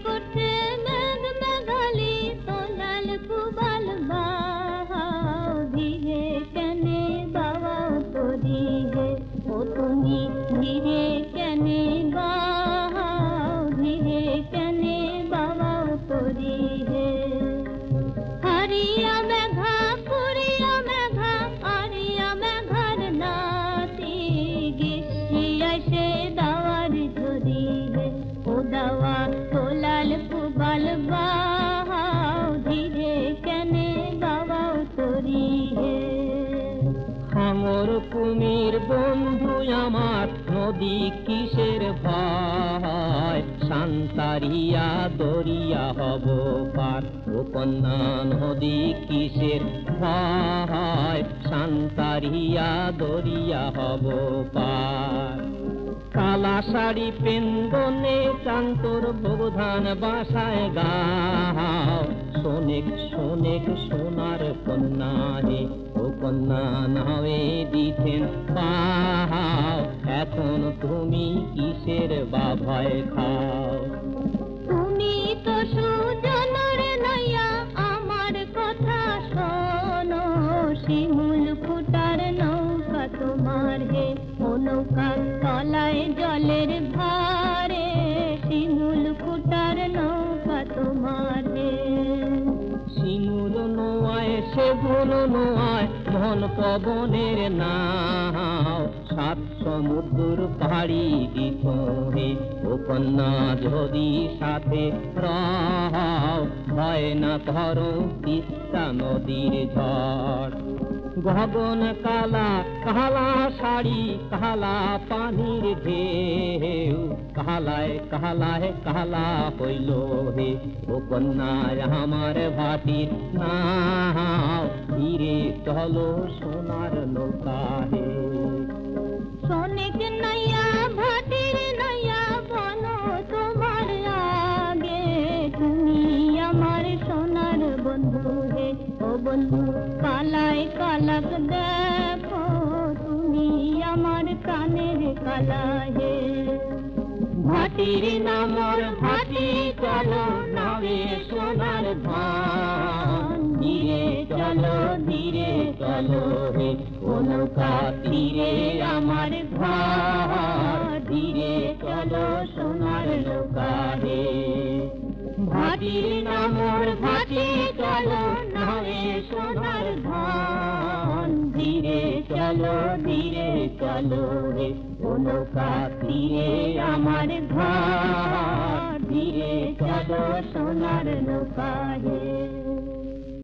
করছে মেঘ মেঘালি তোলাল কুবাল বাহাও ধীরে কেনে বাবাও তোরি হে ও তুমি ধীরে কেনে বাহাও ধীরে কেনে বাবাও তোরি হে হারিয়া মেঘা পুরিয়া মেঘা আরিয়া মেঘার নাতি গিসিয়া সে দাওয়ার ধরি হে ও দাওয়া তোলাল কুবাল বাহাও ধীরে কেনে বাবাও তোরি হে হাঙর কুমির বন্ধু আমার নদী কিসের ভয় সান্তারিয়া দরিয়া হব পার ও কন্যা নদী কিসের ভয় সান্তারিয়া দরিয়া হব পার কালা শাড়ি পেন্দনে চান্তর ভোগধান বাসায় গাও শোনেক শোনেক সোনার কন্যা হে ও কন্যা নাওয়ে দিতেন পাও এখন তুমি কিসের বা ভয় খাও তুমি তো সুজনের নইয়া আমার কথা শোনো শিমুল ফুটার নৌকা তোমার হে ও নৌকা তলায় জলের ভারে শিমুল ফুটার নৌকা তোমার হে শিমুল নোয়ায় সেগুল নোয়ায় মন পবনের নাও সাত সমুদ্র পাড়ি দিত হে ও কন্যা যদি সাথে রাও ভয় না ধরো তিস্তা নদীর ঝড় গগন কালা কালা শাড়ি কালা পানির ঢেউ কালায় কালায় কালা হইল হে ও কন্যায় আমার ভাটির নাও ধীরে চলো সোনার নৌকা হে শোনেক নইয়া ভাটির নইয়া বলো তোমার আগে তুমি আমার সোনার বন্ধু হে ও বন্ধু কালায় কালাক দেখো তুমি আমার কানের কালা হে ভাটির নামর ভাটি চলো নামে সোনার ধান ধীরে চলো হে ও নৌকা তীরে আমার ঘর ধীরে চলো সোনার নৌকা হে ভাটির নামর ভাটি চলো নামে সোনার ধান ধীরে চলো হে ও নৌকা তীরে আমার ঘর ধীরে চলো সোনার নৌকা হে